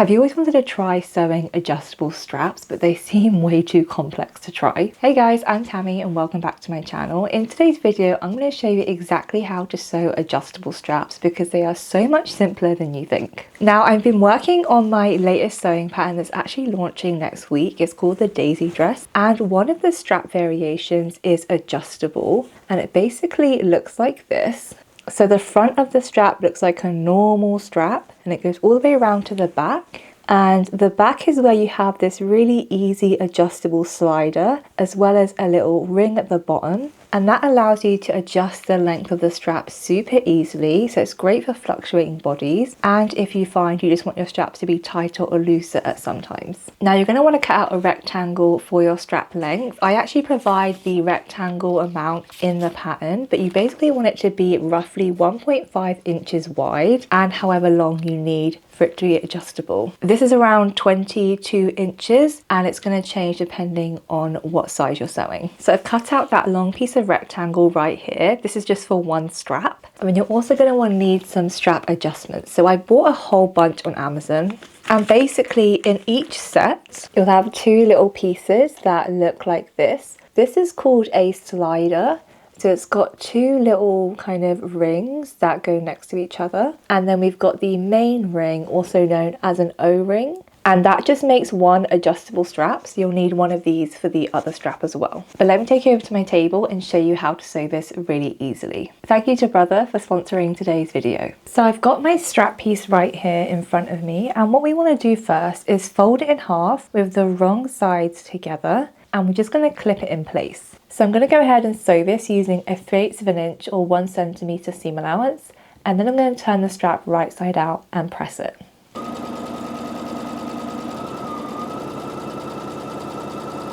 Have you always wanted to try sewing adjustable straps, but they seem way too complex to try? Hey guys, I'm Tammy and welcome back to my channel. In today's video, I'm going to show you exactly how to sew adjustable straps because they are so much simpler than you think. Now, I've been working on my latest sewing pattern that's actually launching next week. It's called the Daisy Dress, and one of the strap variations is adjustable, and it basically looks like this. So the front of the strap looks like a normal strap and it goes all the way around to the back. And the back is where you have this really easy adjustable slider as well as a little ring at the bottom. And that allows you to adjust the length of the strap super easily. So it's great for fluctuating bodies. And if you find you just want your straps to be tighter or looser at some times. Now you're going to want to cut out a rectangle for your strap length. I actually provide the rectangle amount in the pattern, but you basically want it to be roughly 1.5 inches wide and however long you need for it to be adjustable. This is around 22 inches and it's going to change depending on what size you're sewing. So I've cut out that long piece of rectangle right here. This is just for one strap. I mean, you're also going to want to need some strap adjustments. So I bought a whole bunch on Amazon. And basically in each set, you'll have two little pieces that look like this. This is called a slider. So it's got two little kind of rings that go next to each other. And then we've got the main ring, also known as an O-ring. And that just makes one adjustable strap. So you'll need one of these for the other strap as well. But let me take you over to my table and show you how to sew this really easily. Thank you to Brother for sponsoring today's video. So I've got my strap piece right here in front of me. And what we want to do first is fold it in half with the wrong sides together. And we're just going to clip it in place. So I'm going to go ahead and sew this using a 3/8 of an inch or 1 centimeter seam allowance, and then I'm going to turn the strap right side out and press it.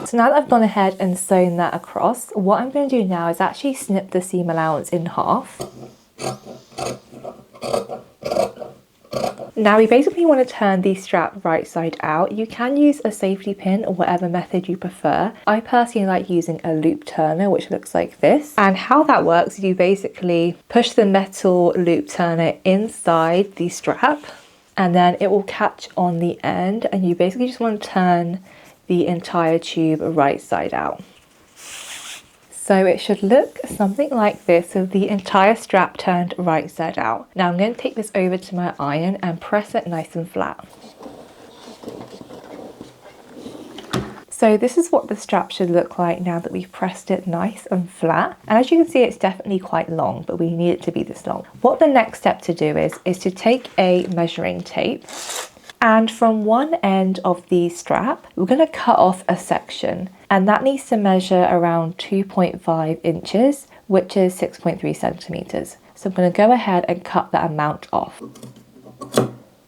So now that I've gone ahead and sewn that across, what I'm going to do now is actually snip the seam allowance in half. Now we basically want to turn the strap right side out. You can use a safety pin or whatever method you prefer. I personally like using a loop turner, which looks like this. And how that works, you basically push the metal loop turner inside the strap and then it will catch on the end, and you basically just want to turn the entire tube right side out. So it should look something like this with the entire strap turned right side out. Now I'm going to take this over to my iron and press it nice and flat. So this is what the strap should look like now that we've pressed it nice and flat. And as you can see, it's definitely quite long, but we need it to be this long. What the next step to do is to take a measuring tape, and from one end of the strap, we're going to cut off a section. And that needs to measure around 2.5 inches, which is 6.3 centimeters. So I'm going to go ahead and cut that amount off.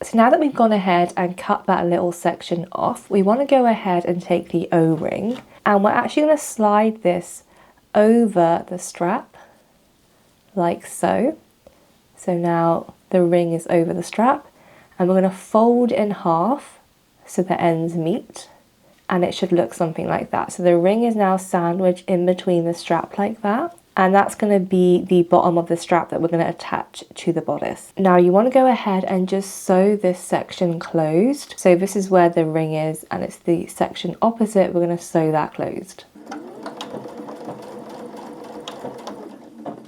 So now that we've gone ahead and cut that little section off, we want to go ahead and take the O-ring, and we're actually going to slide this over the strap like so. So now the ring is over the strap, and we're going to fold in half so the ends meet. And it should look something like that. So the ring is now sandwiched in between the strap like that. And that's going to be the bottom of the strap that we're going to attach to the bodice. Now you want to go ahead and just sew this section closed. So this is where the ring is, and it's the section opposite. We're going to sew that closed.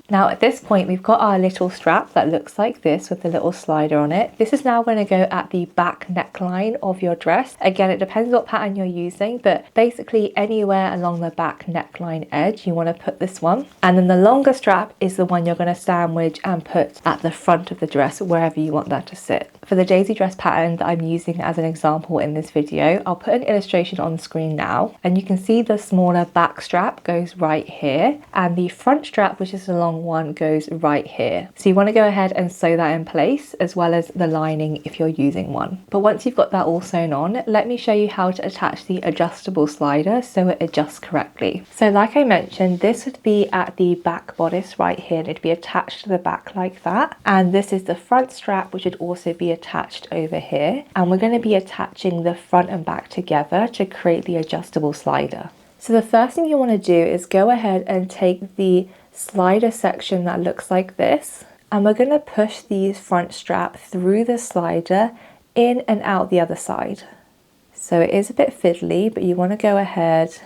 Now at this point, we've got our little strap that looks like this with the little slider on it. This is now going to go at the back neckline of your dress. Again, it depends what pattern you're using, but basically anywhere along the back neckline edge, you want to put this one. And then the longer strap is the one you're going to sandwich and put at the front of the dress, wherever you want that to sit. For the Daisy Dress pattern that I'm using as an example in this video, I'll put an illustration on the screen now, and you can see the smaller back strap goes right here, and the front strap, which is the long one, goes right here. So you want to go ahead and sew that in place, as well as the lining if you're using one. But once you've got that all sewn on, let me show you how to attach the adjustable slider so it adjusts correctly. So like I mentioned, this would be at the back bodice right here, and it'd be attached to the back like that. And this is the front strap, which would also be attached over here. And we're going to be attaching the front and back together to create the adjustable slider. So the first thing you want to do is go ahead and take the slider section that looks like this, and we're going to push the front strap through the slider in and out the other side. So it is a bit fiddly, but you want to go ahead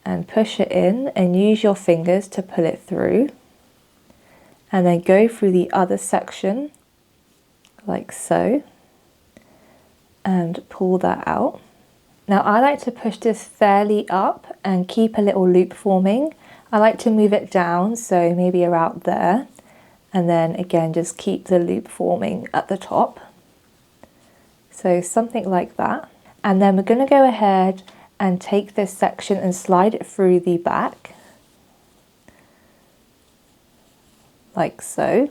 and push it in and use your fingers to pull it through. And then go through the other section like so and pull that out. Now I like to push this fairly up and keep a little loop forming. I like to move it down, so maybe around there, and then again just keep the loop forming at the top. So something like that. And then we're going to go ahead and take this section and slide it through the back like so.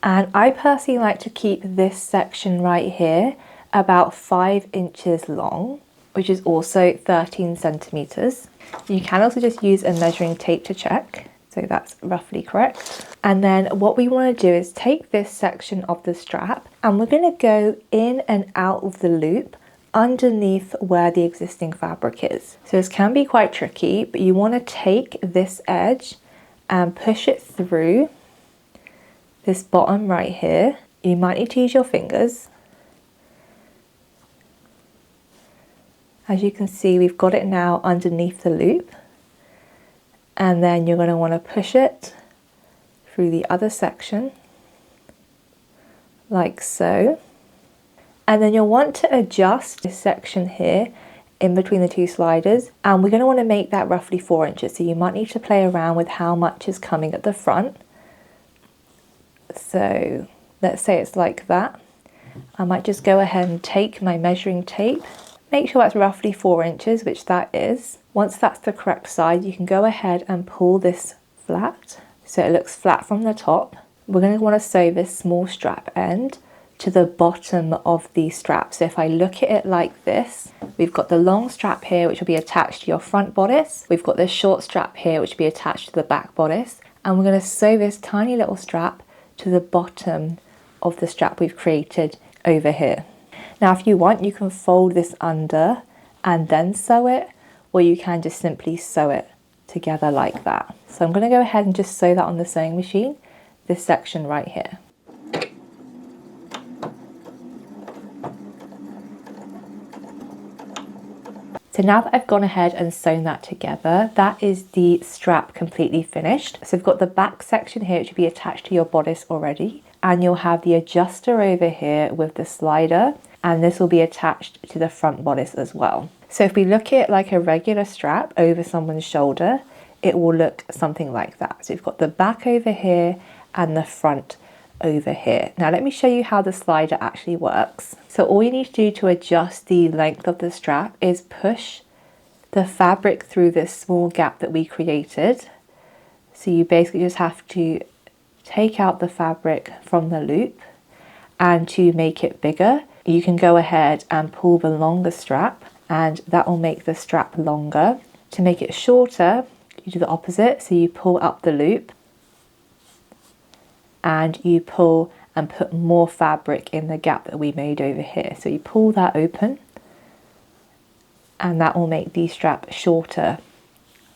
And I personally like to keep this section right here about 5 inches long, which is also 13 centimeters. You can also just use a measuring tape to check. So that's roughly correct. And then what we want to do is take this section of the strap and we're going to go in and out of the loop underneath where the existing fabric is. So this can be quite tricky, but you want to take this edge and push it through this bottom right here. You might need to use your fingers. As you can see, we've got it now underneath the loop. And then you're going to want to push it through the other section like so. And then you'll want to adjust this section here in between the two sliders, and we're going to want to make that roughly 4 inches. So you might need to play around with how much is coming at the front. So let's say it's like that. I might just go ahead and take my measuring tape, make sure that's roughly 4 inches, which that is. Once that's the correct size, you can go ahead and pull this flat so it looks flat from the top. We're going to want to sew this small strap end to the bottom of the strap. So if I look at it like this, we've got the long strap here which will be attached to your front bodice. We've got this short strap here which will be attached to the back bodice, and we're going to sew this tiny little strap to the bottom of the strap we've created over here. Now if you want, you can fold this under and then sew it, or you can just simply sew it together like that. So I'm going to go ahead and just sew that on the sewing machine, this section right here. So now that I've gone ahead and sewn that together, that is the strap completely finished. So we've got the back section here which will be attached to your bodice already, and you'll have the adjuster over here with the slider, and this will be attached to the front bodice as well. So if we look at it like a regular strap over someone's shoulder, it will look something like that. So we've got the back over here and the front over here. Now let me show you how the slider actually works. So all you need to do to adjust the length of the strap is push the fabric through this small gap that we created. So you basically just have to take out the fabric from the loop, and to make it bigger, you can go ahead and pull the longer strap, and that will make the strap longer. To make it shorter, you do the opposite. So you pull up the loop and you pull and put more fabric in the gap that we made over here. So you pull that open, and that will make the strap shorter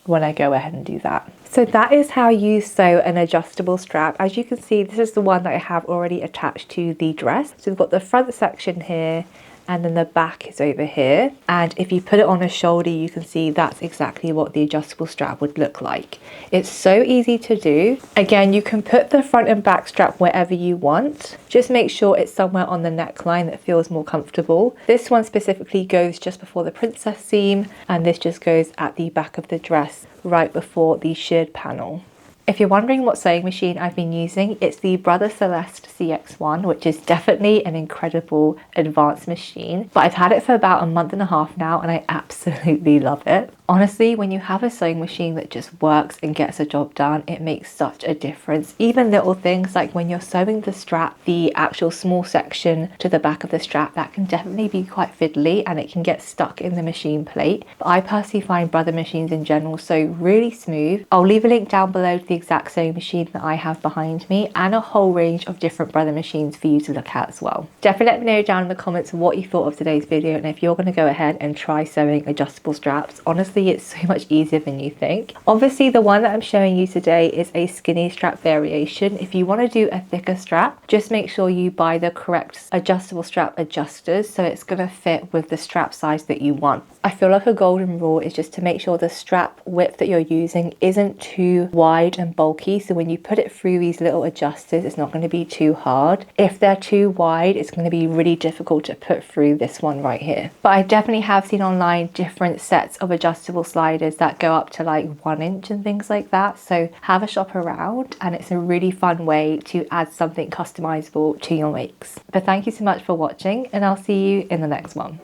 when I go ahead and do that. So that is how you sew an adjustable strap. As you can see, this is the one that I have already attached to the dress. So we've got the front section here, and then the back is over here. And if you put it on a shoulder, you can see that's exactly what the adjustable strap would look like. It's so easy to do. Again, you can put the front and back strap wherever you want. Just make sure it's somewhere on the neckline that feels more comfortable. This one specifically goes just before the princess seam, and this just goes at the back of the dress right before the shirred panel. If you're wondering what sewing machine I've been using, it's the Brother Celeste CX1, which is definitely an incredible advanced machine. But I've had it for about a month and a half now, and I absolutely love it. Honestly, when you have a sewing machine that just works and gets a job done, it makes such a difference. Even little things like when you're sewing the strap, the actual small section to the back of the strap, that can definitely be quite fiddly and it can get stuck in the machine plate. But I personally find Brother machines in general sew really smooth. I'll leave a link down below to the the exact same machine that I have behind me, and a whole range of different brother machines for you to look at as well. Definitely let me know down in the comments what you thought of today's video, and if you're going to go ahead and try sewing adjustable straps. Honestly, it's so much easier than you think. Obviously, the one that I'm showing you today is a skinny strap variation. If you want to do a thicker strap, just make sure you buy the correct adjustable strap adjusters so it's going to fit with the strap size that you want. I feel like a golden rule is just to make sure the strap width that you're using isn't too wide and bulky, so when you put it through these little adjusters, it's not going to be too hard. If they're too wide, it's going to be really difficult to put through this one right here. But I definitely have seen online different sets of adjustable sliders that go up to like 1 inch and things like that, so have a shop around, and it's a really fun way to add something customizable to your makes. But thank you so much for watching, and I'll see you in the next one.